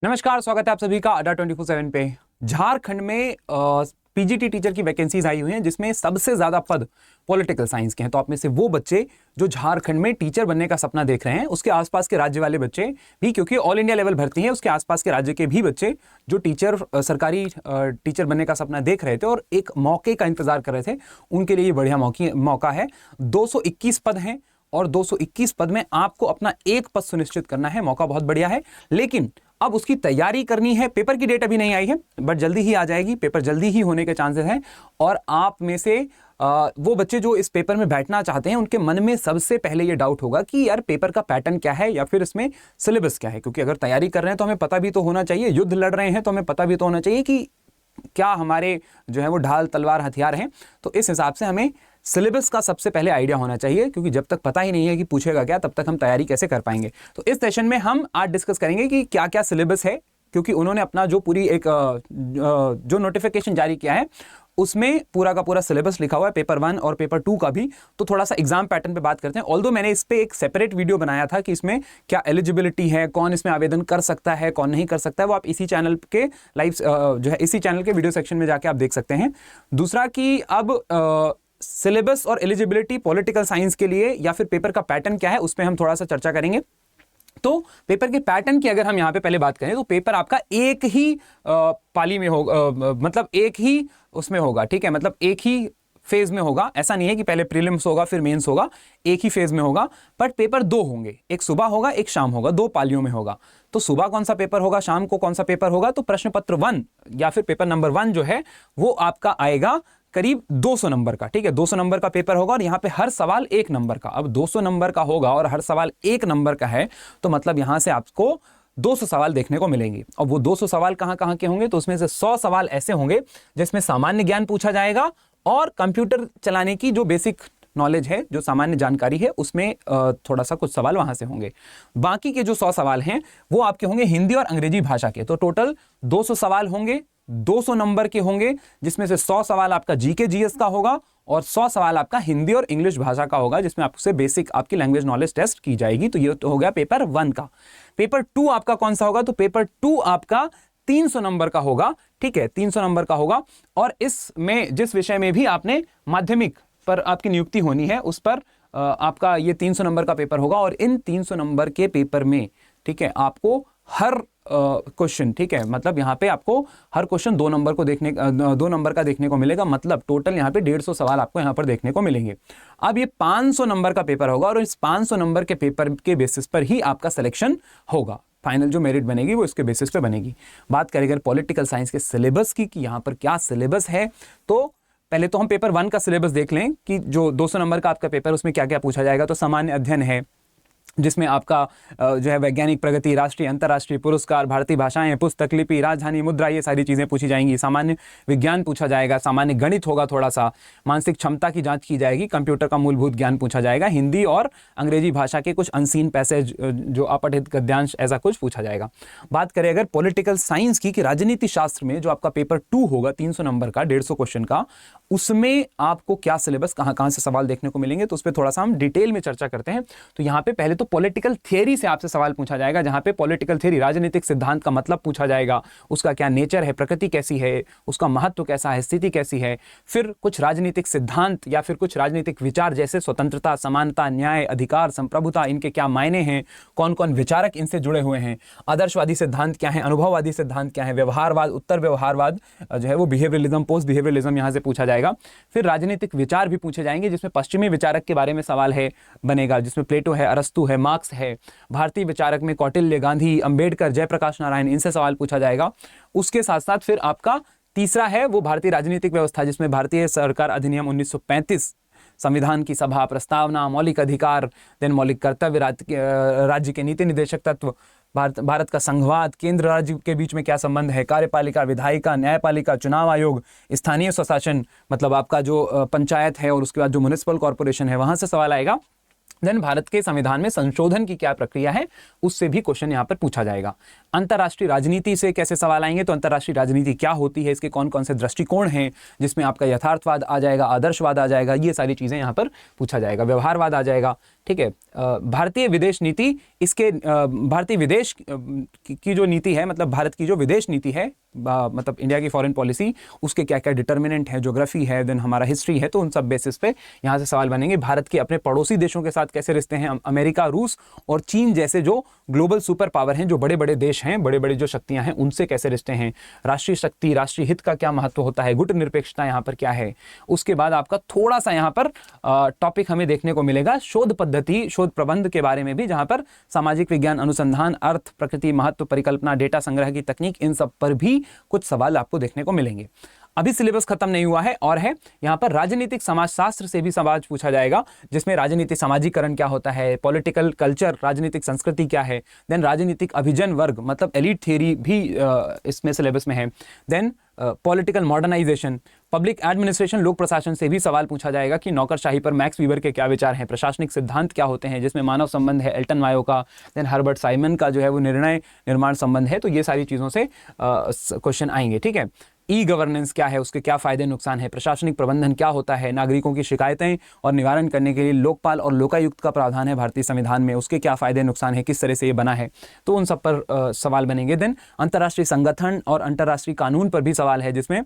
नमस्कार, स्वागत है आप सभी का अड्डा 24/7 पे। झारखंड में पीजीटी टीचर की वैकेंसीज आई हुई हैं जिसमें सबसे ज्यादा पद पॉलिटिकल साइंस के हैं। तो आप में से वो बच्चे जो झारखंड में टीचर बनने का सपना देख रहे हैं, उसके आसपास के राज्य वाले बच्चे भी, क्योंकि ऑल इंडिया लेवल भर्ती है, उसके आसपास के राज्य के भी बच्चे जो सरकारी टीचर बनने का सपना देख रहे थे और एक मौके का इंतजार कर रहे थे, उनके लिए ये बढ़िया मौका है। 221 पद हैं और 221 पद में आपको अपना एक पद सुनिश्चित करना है। मौका बहुत बढ़िया है, लेकिन अब उसकी तैयारी करनी है। पेपर की डेट अभी नहीं आई है, बट जल्दी ही आ जाएगी। पेपर जल्दी ही होने के चांसेस हैं। और आप में से वो बच्चे जो इस पेपर में बैठना चाहते हैं, उनके मन में सबसे पहले ये डाउट होगा कि यार पेपर का पैटर्न क्या है या फिर इसमें सिलेबस क्या है। क्योंकि अगर तैयारी कर रहे हैं तो हमें पता भी तो होना चाहिए, युद्ध लड़ रहे हैं तो हमें पता भी तो होना चाहिए कि क्या हमारे जो है वो ढाल तलवार हथियार हैं। तो इस हिसाब से हमें सिलेबस का सबसे पहले आइडिया होना चाहिए, क्योंकि जब तक पता ही नहीं है कि पूछेगा क्या, तब तक हम तैयारी कैसे कर पाएंगे। तो इस सेशन में हम आज डिस्कस करेंगे कि क्या क्या सिलेबस है, क्योंकि उन्होंने अपना जो पूरी एक जो नोटिफिकेशन जारी किया है उसमें पूरा का पूरा सिलेबस लिखा हुआ है, पेपर 1 और पेपर 2 का भी। तो थोड़ा सा एग्जाम पैटर्न पे बात करते हैं। ऑल्दो मैंने इस पे एक सेपरेट वीडियो बनाया था कि इसमें क्या एलिजिबिलिटी है, कौन इसमें आवेदन कर सकता है, कौन नहीं कर सकता है, वो आप इसी चैनल के लाइव जो है इसी चैनल के वीडियो सेक्शन में जाके आप देख सकते हैं। दूसरा कि अब सिलेबस और एलिजिबिलिटी पॉलिटिकल साइंस के लिए या फिर पेपर का पैटर्न क्या है, उस पर हम थोड़ा सा चर्चा करेंगे। तो पेपर के पैटर्न की अगर हम यहां पे पहले बात करें तो पेपर आपका एक ही पाली में होगा, मतलब एक ही उसमें होगा, ठीक है, मतलब एक ही फेज में होगा। ऐसा नहीं है कि पहले प्रीलिम्स होगा फिर मेंस होगा, एक ही फेज में होगा। बट पेपर 2 होंगे, एक सुबह होगा एक शाम होगा, 2 पालियों में होगा। तो सुबह कौन सा पेपर होगा, शाम को कौन सा पेपर होगा, तो प्रश्न पत्र 1 या फिर पेपर नंबर 1 जो है वो आपका आएगा करीब 200 नंबर का, ठीक है, 200 नंबर का पेपर होगा। और यहां पे हर सवाल 1 नंबर का। अब 200 नंबर का होगा और हर सवाल 1 नंबर का है, तो मतलब यहां से आपको 200 सवाल देखने को मिलेंगे। और वो 200 सवाल कहां कहां के होंगे, तो उसमें से 100 सवाल ऐसे होंगे जिसमें सामान्य ज्ञान पूछा जाएगा और कंप्यूटर चलाने की जो बेसिक नॉलेज है, जो सामान्य जानकारी है, उसमें थोड़ा सा कुछ सवाल वहां से होंगे। बाकी के जो 100 सवाल हैं वो आपके होंगे हिंदी और अंग्रेजी भाषा के। तो टोटल 200 सवाल होंगे, 200 नंबर के होंगे, जिसमें से 100 सवाल आपका जीके जीएस का होगा और 100 सवाल आपका हिंदी और इंग्लिश भाषा का होगा, जिसमें आपसे बेसिक आपकी लैंग्वेज नॉलेज टेस्ट की जाएगी। तो ये तो हो गया पेपर 1 का। पेपर 2 आपका कौन सा होगा, तो पेपर 2 आपका 300 नंबर का होगा, ठीक है, 300 नंबर का होगा। और इसमें जिस विषय में भी आपने माध्यमिक पर आपकी नियुक्ति होनी है, उस पर आपका ये 300 नंबर का पेपर होगा। और इन 300 नंबर के पेपर में, ठीक है, आपको हर क्वेश्चन, ठीक है, मतलब यहाँ पे आपको हर क्वेश्चन 2 नंबर का देखने को मिलेगा। मतलब टोटल यहाँ पे 150 सवाल आपको यहाँ पर देखने को मिलेंगे। अब ये 500 नंबर का पेपर होगा और इस 500 नंबर के पेपर के बेसिस पर ही आपका सिलेक्शन होगा। फाइनल जो मेरिट बनेगी वो इसके बेसिस पे बनेगी। बात करें अगर पॉलिटिकल साइंस के सिलेबस की कि यहाँ पर क्या सिलेबस है, तो पहले तो हम पेपर 1 का सिलेबस देख लें कि जो 200 नंबर का आपका पेपर, उसमें क्या क्या पूछा जाएगा। तो सामान्य अध्ययन है, जिसमें आपका जो है वैज्ञानिक प्रगति, राष्ट्रीय अंतर्राष्ट्रीय पुरस्कार, भारतीय भाषाएं, पुस्तक लिपि, राजधानी मुद्रा, ये सारी चीज़ें पूछी जाएंगी। सामान्य विज्ञान पूछा जाएगा, सामान्य गणित होगा, थोड़ा सा मानसिक क्षमता की जांच की जाएगी, कंप्यूटर का मूलभूत ज्ञान पूछा जाएगा, हिंदी और अंग्रेजी भाषा के कुछ अनसीन पैसेज, जो अपठित गद्यांश, ऐसा कुछ पूछा जाएगा। बात करें अगर पॉलिटिकल साइंस की कि राजनीति शास्त्र में जो आपका पेपर 2 होगा 300 नंबर का, 150 क्वेश्चन का, उसमें आपको क्या सिलेबस, कहाँ कहाँ से सवाल देखने को मिलेंगे, तो उस पर थोड़ा सा हम डिटेल में चर्चा करते हैं। तो यहाँ पे पहले तो पॉलिटिकल थियरी से आपसे सवाल पूछा जाएगा, जहां पे पॉलिटिकल थियरी, राजनीतिक सिद्धांत का मतलब पूछा जाएगा, उसका क्या नेचर है, प्रकृति कैसी है, उसका महत्व कैसा है, स्थिति कैसी है। फिर कुछ राजनीतिक सिद्धांत या फिर कुछ राजनीतिक विचार, जैसे स्वतंत्रता, समानता, न्याय, अधिकार, संप्रभुता, इनके क्या मायने हैं, कौन कौन विचारक इनसे जुड़े हुए हैं, आदर्शवादी सिद्धांत क्या है, अनुभववादी सिद्धांत क्या है, व्यवहारवाद, उत्तर व्यवहारवाद जो है वो बिहेवियरलिज्म, पोस्ट बिहेवियरलिज्म, यहाँ से पूछा जाएगा। फिर राजनीतिक विचार भी पूछे जाएंगे, जिसमें पश्चिमी विचारक के बारे में सवाल है बनेगा, जिसमें प्लेटो है, अरस्तु है, मार्क्स है। भारतीय विचारक में कौटिल्य, गांधी, अंबेडकर, जयप्रकाश नारायण, इनसे सवाल पूछा जाएगा। उसके साथ साथ फिर आपका तीसरा है वो भारतीय राजनीतिक व्यवस्था, जिसमें भारतीय सरकार अधिनियम 1935, संविधान की सभा, प्रस्तावना, मौलिक अधिकार, देन मौलिक कर्तव्य, राज्य के नीति निदेशक तत्व, भारत का संघवाद, केंद्र राज्य के बीच में क्या संबंध है, कार्यपालिका, विधायिका, न्यायपालिका, चुनाव आयोग, स्थानीय स्वशासन, मतलब आपका जो पंचायत है, और उसके बाद जो म्युनिसिपल कॉर्पोरेशन है, वहां से सवाल आएगा। देन भारत के संविधान में संशोधन की क्या प्रक्रिया है, उससे भी क्वेश्चन यहाँ पर पूछा जाएगा। अंतर्राष्ट्रीय राजनीति से कैसे सवाल आएंगे, तो अंतर्राष्ट्रीय राजनीति क्या होती है, इसके कौन कौन से दृष्टिकोण हैं, जिसमें आपका यथार्थवाद आ जाएगा, आदर्शवाद आ जाएगा, ये सारी चीजें यहाँ पर पूछा जाएगा। व्यवहारवाद आ जाएगा, ठीक है। भारतीय विदेश नीति, इसके भारतीय विदेश की जो नीति है, मतलब भारत की जो विदेश नीति है, मतलब इंडिया की फॉरेन पॉलिसी, उसके क्या क्या डिटर्मिनेंट है, ज्योग्राफी है, देन हमारा हिस्ट्री है, तो उन सब बेसिस पे यहाँ से सवाल बनेंगे। भारत के अपने पड़ोसी देशों के साथ कैसे रिश्ते हैं, अमेरिका, रूस और चीन जैसे जो ग्लोबल सुपर पावर हैं, जो बड़े बड़े देश हैं, बड़े बड़े जो शक्तियां हैं, उनसे कैसे रिश्ते हैं, राष्ट्रीय शक्ति, राष्ट्रीय हित का क्या महत्व होता है, गुट निरपेक्षता यहाँ पर क्या है। उसके बाद आपका थोड़ा सा यहाँ पर टॉपिक हमें देखने को मिलेगा शोध पद्धति, शोध प्रबंध के बारे में भी, जहां पर सामाजिक विज्ञान अनुसंधान, अर्थ, प्रकृति, महत्व, परिकल्पना, डेटा संग्रह की तकनीक, इन सब पर भी कुछ सवाल आपको देखने को मिलेंगे। अभी सिलेबस खत्म नहीं हुआ है और है यहाँ पर राजनीतिक समाजशास्त्र से भी सवाल पूछा जाएगा, जिसमें राजनीतिक समाजीकरण क्या होता है, पॉलिटिकल कल्चर, राजनीतिक संस्कृति क्या है, देन राजनीतिक अभिजन वर्ग मतलब एलीट थियरी भी इसमें सिलेबस में है, then political modernisation, public administration, लोक प्रशासन से भी सवाल पूछा जाएगा कि नौकरशाही पर मैक्स वीबर के क्या विचार हैं, प्रशासनिक सिद्धांत क्या होते हैं, जिसमें मानव संबंध है एल्टन मायो का, देन हर्बर्ट साइमन का जो है वो निर्णय निर्माण संबंध है। तो ये सारी चीज़ों से क्वेश्चन आएंगे, ठीक है। ई गवर्नेंस क्या है, उसके क्या फायदे नुकसान है, प्रशासनिक प्रबंधन क्या होता है, नागरिकों की शिकायतें और निवारण करने के लिए लोकपाल और लोकायुक्त का प्रावधान है भारतीय संविधान में, उसके क्या फायदे नुकसान है, किस तरह से ये बना है, तो उन सब पर सवाल बनेंगे। देन अंतर्राष्ट्रीय संगठन और अंतर्राष्ट्रीय कानून पर भी सवाल है, जिसमें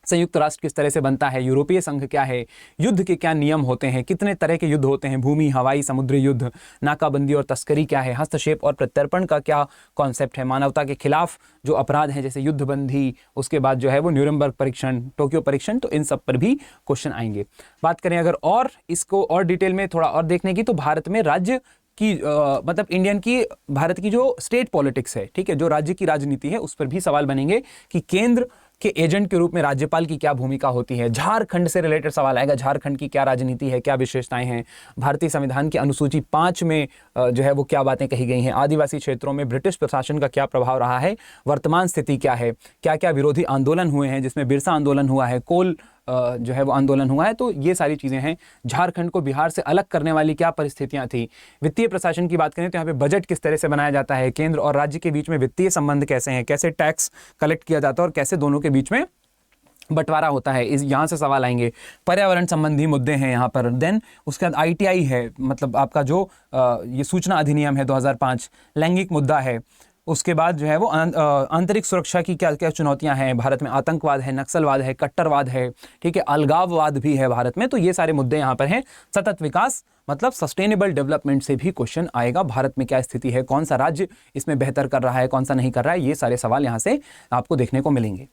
संयुक्त राष्ट्र किस तरह से बनता है, यूरोपीय संघ क्या है, युद्ध के क्या नियम होते हैं, कितने तरह के युद्ध होते हैं, भूमि, हवाई, समुद्री युद्ध, नाकाबंदी और तस्करी क्या है, हस्तक्षेप और प्रत्यर्पण का क्या कॉन्सेप्ट है, मानवता के खिलाफ जो अपराध हैं जैसे युद्धबंदी, उसके बाद जो है वो न्यूरमबर्ग परीक्षण, टोक्यो परीक्षण, तो इन सब पर भी क्वेश्चन आएंगे। बात करें अगर और इसको और डिटेल में थोड़ा और देखने की, तो भारत में राज्य की मतलब इंडियन की, भारत की जो स्टेट पॉलिटिक्स है, ठीक है, जो राज्य की राजनीति है, उस पर भी सवाल बनेंगे कि केंद्र के एजेंट के रूप में राज्यपाल की क्या भूमिका होती है। झारखंड से रिलेटेड सवाल आएगा, झारखंड की क्या राजनीति है, क्या विशेषताएं हैं, भारतीय संविधान की अनुसूची 5 में जो है वो क्या बातें कही गई हैं, आदिवासी क्षेत्रों में ब्रिटिश प्रशासन का क्या प्रभाव रहा है, वर्तमान स्थिति क्या है, क्या क्या विरोधी आंदोलन हुए हैं, जिसमें बिरसा आंदोलन हुआ है, कोल जो है वो आंदोलन हुआ है, तो ये सारी चीज़ें हैं। झारखंड को बिहार से अलग करने वाली क्या परिस्थितियां थी। वित्तीय प्रशासन की बात करें तो यहाँ पे बजट किस तरह से बनाया जाता है, केंद्र और राज्य के बीच में वित्तीय संबंध कैसे हैं, कैसे टैक्स कलेक्ट किया जाता है और कैसे दोनों के बीच में बंटवारा होता है, इस यहाँ से सवाल आएंगे। पर्यावरण संबंधी मुद्दे हैं यहाँ पर। देन उसके बाद ITI है, मतलब आपका जो ये सूचना अधिनियम है 2005, लैंगिक मुद्दा है। उसके बाद जो है वो आंतरिक सुरक्षा की क्या क्या चुनौतियां हैं भारत में, आतंकवाद है, नक्सलवाद है, कट्टरवाद है, ठीक है, अलगाववाद भी है भारत में, तो ये सारे मुद्दे यहाँ पर हैं। सतत विकास मतलब सस्टेनेबल डेवलपमेंट से भी क्वेश्चन आएगा, भारत में क्या स्थिति है, कौन सा राज्य इसमें बेहतर कर रहा है, कौन सा नहीं कर रहा है, ये सारे सवाल यहाँ से आपको देखने को मिलेंगे।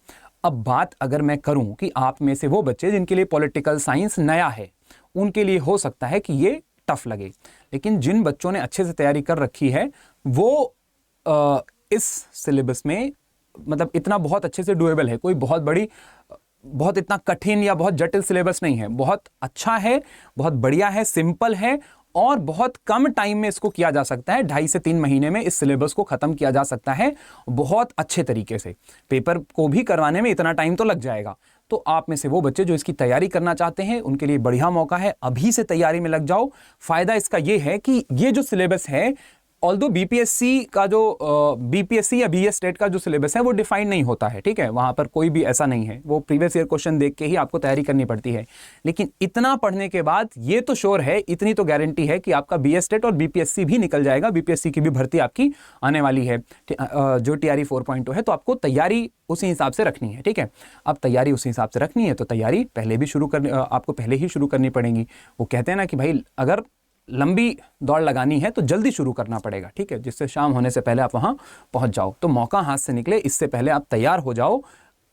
अब बात अगर मैं करूं कि आप में से वो बच्चे जिनके लिए पॉलिटिकल साइंस नया है, उनके लिए हो सकता है कि ये टफ लगे, लेकिन जिन बच्चों ने अच्छे से तैयारी कर रखी है वो इस सिलेबस में मतलब इतना बहुत अच्छे से डुएबल है, कोई बहुत बड़ी, बहुत इतना कठिन या बहुत जटिल सिलेबस नहीं है, बहुत अच्छा है, बहुत बढ़िया है, सिंपल है और बहुत कम टाइम में इसको किया जा सकता है। 2.5 से 3 महीने में इस सिलेबस को खत्म किया जा सकता है बहुत अच्छे तरीके से। पेपर को भी करवाने में इतना टाइम तो लग जाएगा। तो आप में से वो बच्चे जो इसकी तैयारी करना चाहते हैं उनके लिए बढ़िया मौका है, अभी से तैयारी में लग जाओ। फायदा इसका ये है कि ये जो सिलेबस है, ऑल्दो बीपीएससी का जो बीपीएससी या बीएस स्टेट का जो सिलेबस है वो डिफाइन नहीं होता है, ठीक है, वहां पर कोई भी ऐसा नहीं है, वो प्रीवियस ईयर क्वेश्चन देख के ही आपको तैयारी करनी पड़ती है। लेकिन इतना पढ़ने के बाद ये तो श्योर है, इतनी तो गारंटी है कि आपका बीएस स्टेट और बीपीएससी भी निकल जाएगा, बीपीएससी की भी भर्ती आपकी आने वाली है जो TRE 4.0 है, तो आपको तैयारी उसी हिसाब से रखनी है, ठीक है। अब तैयारी उसी हिसाब से रखनी है तो तैयारी पहले भी आपको पहले ही शुरू करनी पड़ेगी। वो कहते हैं ना कि भाई अगर लंबी दौड़ लगानी है तो जल्दी शुरू करना पड़ेगा, ठीक है, जिससे शाम होने से पहले आप वहां पहुंच जाओ। तो मौका हाथ से निकले, इससे पहले आप तैयार हो जाओ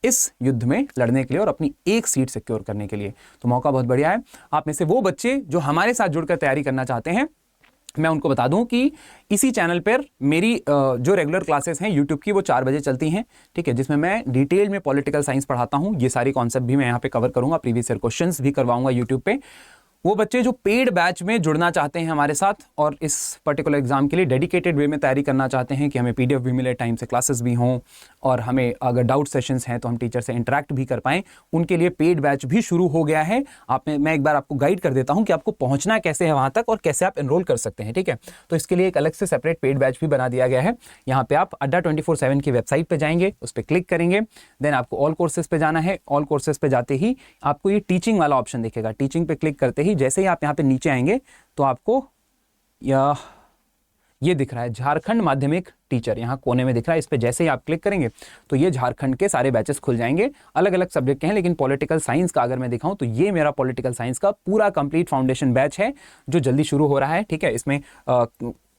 इस युद्ध में लड़ने के लिए और अपनी एक सीट सिक्योर करने के लिए। तो मौका बहुत बढ़िया है। आप में से वो बच्चे जो हमारे साथ जुड़कर तैयारी करना चाहते हैं, मैं उनको बता दूं कि इसी चैनल पर मेरी जो रेगुलर क्लासेस हैं यूट्यूब की, वो 4 बजे चलती हैं, ठीक है, जिसमें मैं डिटेल में पॉलिटिकल साइंस पढ़ाता हूं। ये सारी कॉन्सेप्ट भी मैं यहाँ पे कवर करूंगा, प्रीवियस ईयर क्वेश्चंस भी करवाऊंगा यूट्यूब पे। वो बच्चे जो पेड बैच में जुड़ना चाहते हैं हमारे साथ और इस पर्टिकुलर एग्जाम के लिए डेडिकेटेड वे में तैयारी करना चाहते हैं कि हमें PDF भी मिले, टाइम से क्लासेस भी हों और हमें अगर डाउट सेशंस हैं तो हम टीचर से इंटरेक्ट भी कर पाएं, उनके लिए पेड बैच भी शुरू हो गया है। मैं एक बार आपको गाइड कर देता हूं कि आपको पहुंचना कैसे है वहां तक और कैसे आप एनरोल कर सकते हैं, ठीक है। तो इसके लिए एक अलग से सेपरेट पेड बैच भी बना दिया गया है। यहाँ पे आप अड्डा 24/7 की वेबसाइट पर जाएंगे, उस पर क्लिक करेंगे, देन आपको ऑल कोर्सेज पे जाना है। ऑल कोर्सेज पे जाते ही आपको ये टीचिंग वाला ऑप्शन दिखेगा, टीचिंग पे क्लिक करते ही जैसे ही आप यहाँ पे नीचे आएंगे तो आपको या ये दिख रहा है झारखंड माध्यमिक टीचर, यहाँ कोने में दिख रहा है। इस पे जैसे ही आप क्लिक करेंगे तो ये झारखंड के सारे बैचेस खुल जाएंगे। अलग अलग सब्जेक्ट के हैं, लेकिन पॉलिटिकल साइंस का अगर मैं दिखाऊं तो ये मेरा पॉलिटिकल साइंस का पूरा कंप्लीट फाउंडेशन बैच है जो जल्दी शुरू हो रहा है। ठीक है, इसमें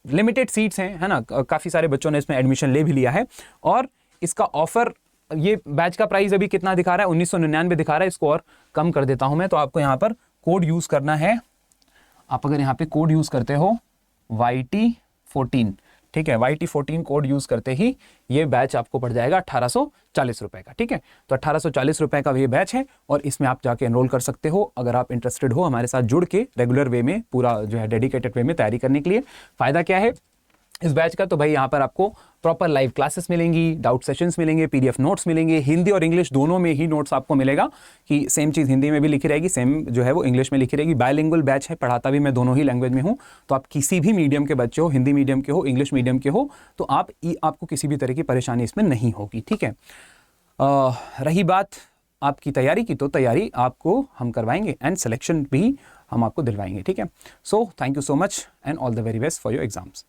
लिमिटेड सीट्स हैं, है ना, काफ़ी सारे बच्चों ने इसमें एडमिशन ले भी लिया है। और इसका ऑफर, ये बैच का प्राइस अभी कितना दिखा रहा है, 1999 दिखा रहा है। इसको और कम कर देता हूं मैं, तो आपको यहाँ पर कोड यूज़ करना है। आप अगर यहाँ पे कोड यूज़ करते हो YT14, ठीक है, YT14 कोड यूज़ करते ही ये बैच आपको पड़ जाएगा 1840 रुपए का। ठीक है, तो 1840 रुपए का ये बैच है और इसमें आप जाके एनरोल कर सकते हो अगर आप इंटरेस्टेड हो हमारे साथ जुड़ के रेगुलर वे में, पूरा जो है डेडिकेटेड वे में तैयारी करने के लिए। फ़ायदा क्या है इस बैच का, तो भाई यहाँ पर आपको प्रॉपर लाइव क्लासेस मिलेंगी, डाउट सेशंस मिलेंगे, PDF नोट्स मिलेंगे, हिंदी और इंग्लिश दोनों में ही नोट्स आपको मिलेगा कि सेम चीज़ हिंदी में भी लिखी रहेगी, सेम जो है वो इंग्लिश में लिखी रहेगी। बायलिंगुअल बैच है, पढ़ाता भी मैं दोनों ही लैंग्वेज में हूँ, तो आप किसी भी मीडियम के बच्चे हो, हिंदी मीडियम के हो, इंग्लिश मीडियम के हो, तो आपको किसी भी तरह की परेशानी इसमें नहीं होगी। ठीक है, रही बात आपकी तैयारी की, तो तैयारी आपको हम करवाएंगे एंड सिलेक्शन भी हम आपको दिलवाएंगे। ठीक है, so thank you so much and all the very best for your exams.